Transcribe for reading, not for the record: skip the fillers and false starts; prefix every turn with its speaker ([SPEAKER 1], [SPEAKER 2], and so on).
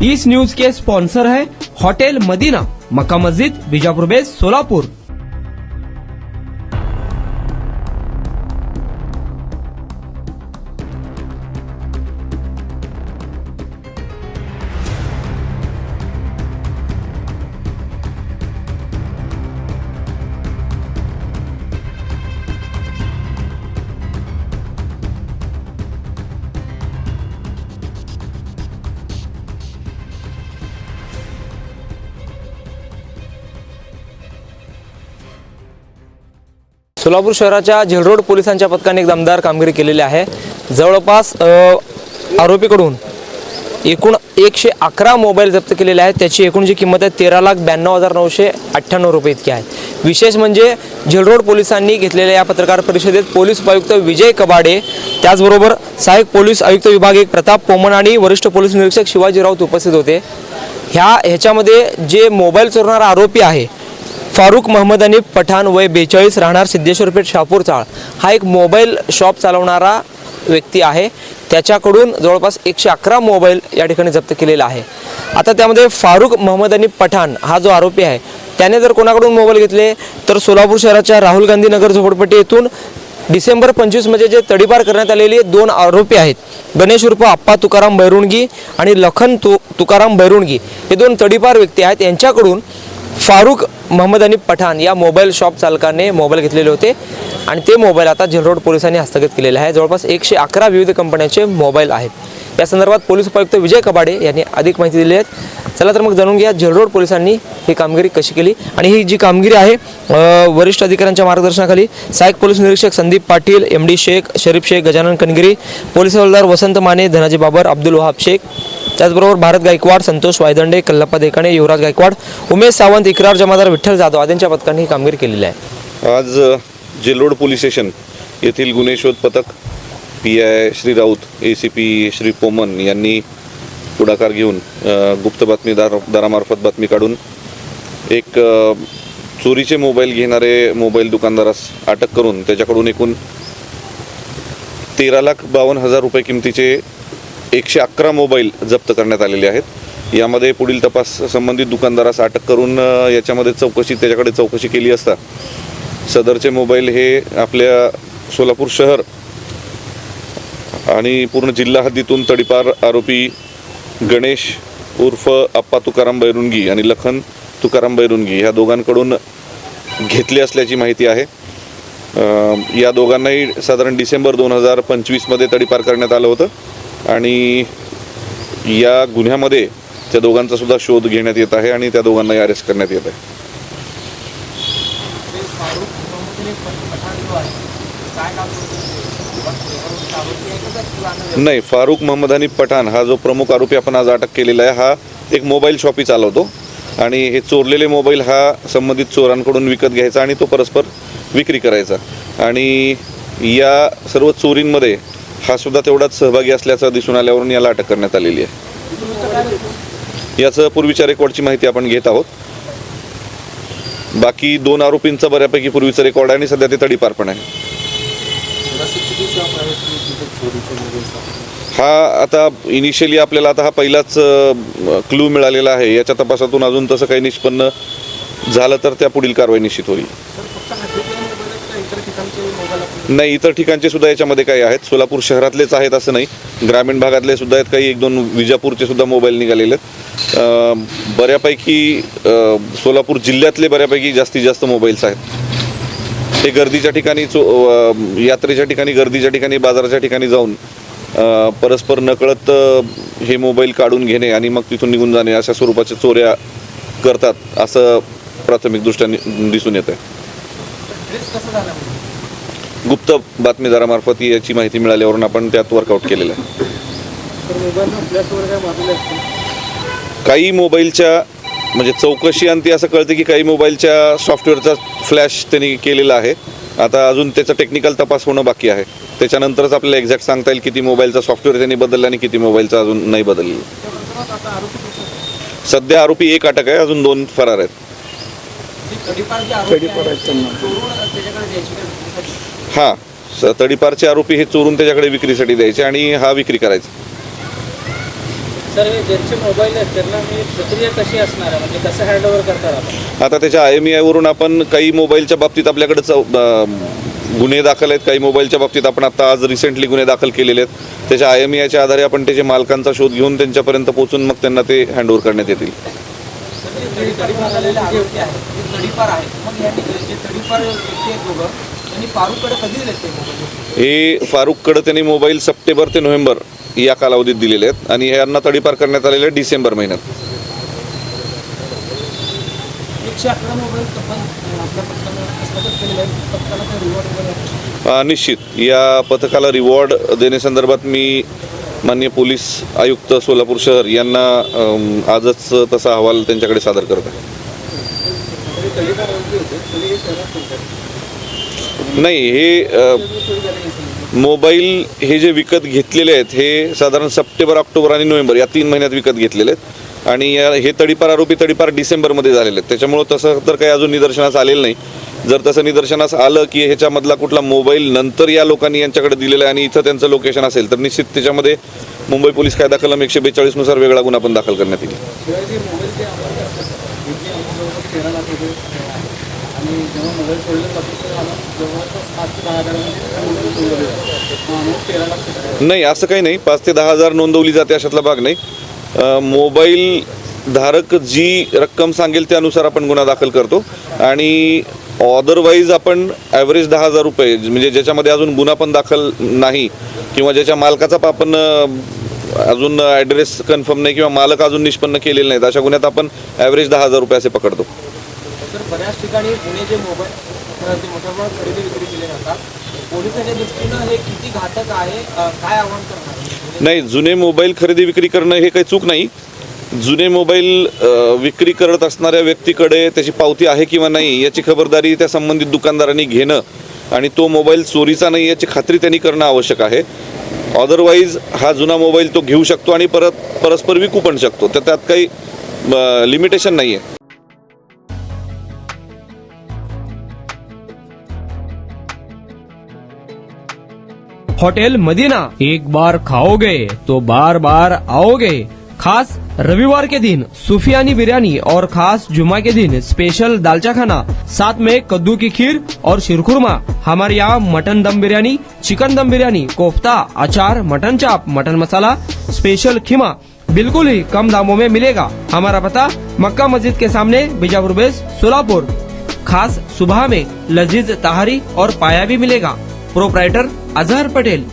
[SPEAKER 1] इस news के sponsor है hotel Medina, मक्का मस्जिद, Bijapur base, Solapur.
[SPEAKER 2] Solapur शहराच्या झेलरोड पोलिसांच्या पथकाने एक दमदार कामगिरी केलेली आहे। जवळपास आरोपीकडून एकूण 111 मोबाईल जप्त केलेले आहेत। त्याची एकूण जी किंमत आहे 13,92,998 रुपये इतकी आहे। विशेष म्हणजे झेलरोड पोलिसांनी घेतलेल्या या पत्रकार परिषदेत पोलीस उपायुक्त विजय कबाडे, त्याचबरोबर सहाय्यक पोलीस आयुक्त विभाग 1 प्रताप पोमन आणि वरिष्ठ पोलीस निरीक्षक शिवाजी राऊत उपस्थित होते। ह्याच्यामध्ये जे मोबाईल चोरणारा आरोपी आहे फारुक महम्मद हनीफ पठाण वय 42 राहणार सिद्धेश्वर पेठ शहापूर चाळ हा एक मोबाईल शॉप चालवणारा व्यक्ती आहे। त्याच्याकडून जवळपास 111 मोबाईल या ठिकाणी जप्त केलेला आहे। आता त्यामध्ये फारुक महम्मद हनीफ पठाण हा जो आरोपी आहे त्याने जर कोणाकडून मोबाईल घेतले तर सोलापूर शहराच्या राहुल गांधी नगर झोपडपट्टी येथून डिसेंबर 25 मध्ये जे तडीपार करण्यात आलेले 2 आरोपी आहेत, गणेश उर्फ आप्पा तुकाराम बैरुणगी आणि लखन तुकाराम बैरुणगी, हे 2 तडीपार व्यक्ती आहेत। यांच्याकडून फारुक महम्मद हनीफ पठाण या मोबाईल शॉप चालकाने मोबाईल घेतलेले होते आणि ते मोबाईल आता झेलरोड पोलिसांनी हस्तगत केलेले आहे। जवळपास 111 विविध कंपन्यांचे मोबाईल आहेत। या संदर्भात पोलीस उपायुक्त विजय कबाडे यांनी अधिक माहिती दिली आहे। चला तर मग जाणून घ्या झेलरोड पोलिसांनी ही कामगिरी कशी केली आणि ही जी कामगिरी आहे वरिष्ठ अधिकाऱ्यांच्या मार्गदर्शनाखाली सहाय्यक पोलीस निरीक्षक संदीप पाटील, एमडी शेख, शरीफ शेख, गजानन कनगिरी, पोलीस हवालदार वसंत माने, धनाजी बाबर, अब्दुल वहाब शेख, त्याचबरोबर भारत गायकवाड, संतोष वायदंडे, कल्लप्पा देकाणे, युवराज गायकवाड, उमेश सावंत, इकरार जमादार, विठ्ठल जाधव आदींच्या पथकाने ही कामगिरी केलेली आहे।
[SPEAKER 3] आज झेलरोड पोलीस स्टेशन येथील गुन्हे शोध पथक PI श्री राऊत, ACP श्री पोमन यांनी पुढाकार घेऊन गुप्त बातमीदारामार्फत बातमी काढून एक चोरीचे मोबाईल घेणारे मोबाईल दुकानदारास अटक करून त्याच्याकडून एकूण 13,52,000 रुपये किमतीचे 111 मोबाईल जप्त करण्यात आलेले आहेत। यामध्ये पुढील तपास संबंधित दुकानदारास अटक करून याच्यामध्ये त्याच्याकडे चौकशी केली असता सदरचे मोबाईल हे आपल्या सोलापूर शहर आणि पूर्ण जिल्हा हद्दीतून तडीपार आरोपी गणेश उर्फ आप्पा तुकाराम बैरुणगी आणि लखन तुकाराम बैरुणगी ह्या दोघांकडून घेतले असल्याची माहिती आहे। या दोघांनाही साधारण डिसेंबर 2025 मध्ये तडीपार करण्यात आलं होतं आणि या गुन्ह्यामध्ये त्या दोघांचा सुद्धा शोध घेण्यात येत आहे आणि त्या दोघांनाही अरेस्ट करण्यात येत आहे। नाही, फारुक महम्मद हनीफ पठाण हा जो प्रमुख आरोपी आपण आज अटक केलेला आहे हा एक मोबाईल शॉपी चालवतो आणि हे चोरलेले मोबाईल हा संबंधित चोरांकडून विकत घ्यायचा आणि तो परस्पर विक्री करायचा आणि या सर्व चोरींमध्ये हा सुद्धा तेवढाच सहभागी असल्याचं दिसून आल्यावरून याला अटक करण्यात आलेली आहे। याचं पूर्वीच्या रेकॉर्डची माहिती आपण घेत आहोत। बाकी 2 आरोपींचा बऱ्यापैकी पूर्वीचा रेकॉर्ड आहे आणि सध्या ते तडीपार पण आहे। हा आता इनिशियली आपल्याला आता हा पहिलाच क्लू मिळालेला आहे। याच्या तपासातून अजून तसं काही निष्पन्न झालं तर त्या पुढील कारवाई निश्चित होईल। नाही, इतर ठिकाणचे सुद्धा याच्यामध्ये काही आहेत। सोलापूर शहरातलेच आहेत असं नाही, ग्रामीण भागातले सुद्धा आहेत, काही 1-2 विजापूरचे सुद्धा मोबाईल निघालेले आहेत। बऱ्यापैकी सोलापूर जिल्ह्यातले बऱ्यापैकी जास्तीत जास्त मोबाईल्स आहेत। ते गर्दीच्या ठिकाणी यात्रेच्या ठिकाणी, गर्दीच्या ठिकाणी, बाजाराच्या ठिकाणी जाऊन परस्पर नकळत हे मोबाईल काढून घेणे आणि मग तिथून निघून जाणे अशा स्वरूपाच्या चोऱ्या करतात असं प्राथमिक दृष्ट्या दिसून येत आहे। गुप्त बातमीदारामार्फत याची माहिती मिळाल्यावरून आपण त्यात वर्कआउट केलेलं आहे। काही मोबाईलच्या म्हणजे चौकशी अंती असं कळते की काही मोबाईलच्या सॉफ्टवेअरचा फ्लॅश त्यांनी केलेला आहे। आता अजून त्याचा टेक्निकल तपास होणं बाकी आहे, त्याच्यानंतरच आपल्याला एक्झॅक्ट सांगता येईल किती मोबाईलचा सॉफ्टवेअर त्यांनी बदलला आणि किती मोबाईलचा अजून नाही बदलला। सध्या आरोपी 1 अटक आहे, अजून 2 फरार आहेत। हां, तडीपारचे आरोपी हे चोरून त्याच्याकडे विक्रीसाठी द्यायचे आणि हा विक्री करायचा।
[SPEAKER 4] सर हे ज्यांचे मोबाईल आहेत त्यांना मी प्रक्रिया कशी असणार आहे म्हणजे कसं हँडओव्हर करतात आपण?
[SPEAKER 3] आता त्याच्या IMEI वरून आपण काही मोबाईलच्या बाबतीत आपल्याकडे गुन्हे दाखल आहेत, काही मोबाईलच्या बाबतीत आपण आता आज रिसेंटली गुन्हे दाखल केलेले आहेत. त्याच्या IMEIच्या आधारे आपण त्याच्या मालकांचा शोध घेऊन त्यांच्यापर्यंत पोहोचून मग त्यांना ते हँडओव्हर करण्यात येतील. हे फारुखकडे त्यांनी मोबाईल सप्टेंबर ते नोव्हेंबर या कालावधीत दिलेले आहेत आणि यांना तडीपार करण्यात आलेले डिसेंबर महिन्यात. निश्चित या पथकाला रिवॉर्ड देण्यासंदर्भात मी माननीय पोलीस आयुक्त सोलापूर शहर यांना आजच तसा अहवाल त्यांच्याकडे सादर करत आहे. नाही, हे मोबाईल हे जे विकत घेतलेले आहेत हे साधारण सप्टेंबर, ऑक्टोबर आणि नोव्हेंबर या 3 महिन्यात विकत घेतलेले आहेत आणि हे आरोपी तडीपार डिसेंबरमध्ये झालेले आहेत. त्याच्यामुळं तसं तर काही अजून निदर्शनास आलेलं नाही. जर तसं निदर्शनास आलं की ह्याच्यामधला कुठला मोबाईल नंतर या लोकांनी यांच्याकडे दिलेला आहे आणि इथं त्यांचं लोकेशन असेल तर निश्चित त्याच्यामध्ये मुंबई पोलीस कायदा कलम 142 नुसार वेगळा गुन्हा पण दाखल करण्यात येईल. नाही, असं काही नाही. 5 ते 10 हजार नोंदवली जाते अशातला भाग नाही. मोबाईल धारक जी रक्कम सांगेल त्यानुसार आपण गुन्हा दाखल करतो आणि अदरवाईज आपण ॲव्हरेज 10,000 रुपये म्हणजे ज्याच्यामध्ये अजून गुन्हा पण दाखल नाही किंवा ज्याच्या मालकाचा आपण अजून ॲड्रेस कन्फर्म नाही किंवा मालक अजून निष्पन्न केलेले नाहीत अशा गुन्ह्यात आपण ॲव्हरेज 10,000 रुपये असे पकडतो.
[SPEAKER 4] तर बऱ्याच ठिकाणी पुणे जे मोबाईल मोठ्या प्रमाणात खरेदी विक्री केले जातात, पोलिसांच्या दृष्टीनं हे किती घातक आहे, काय आव्हान करणार?
[SPEAKER 3] नाही, जुने मोबाईल खरेदी विक्री करणं हे काही चूक नाही. जुने मोबाईल विक्री करत असणाऱ्या व्यक्तीकडे त्याची पावती आहे किंवा नाही याची खबरदारी त्या संबंधित दुकानदारांनी घेणं आणि तो मोबाईल चोरीचा नाही याची खात्री त्यांनी करणं आवश्यक आहे. अदरवाईज हा जुना मोबाईल तो घेऊ शकतो आणि परस्पर विकू पण शकतो, तर त्यात काही लिमिटेशन नाही आहे.
[SPEAKER 1] होटल मदीना, एक बार खाओगे तो बार बार आओगे। खास रविवार के दिन सूफियानी बिरयानी और खास जुमा के दिन स्पेशल दालचा खाना, साथ में कद्दू की खीर और शीरखुरमा। हमारे यहाँ मटन दम बिरयानी, चिकन दम बिरयानी, कोफ्ता, अचार, मटन चाप, मटन मसाला, स्पेशल खीमा बिल्कुल ही कम दामों में मिलेगा। हमारा पता मक्का मस्जिद के सामने, बीजापुर बेस, सोलापुर। खास सुबह में लजीज तहारी और पाया भी मिलेगा। प्रोप्राइटर अजहर पटेल।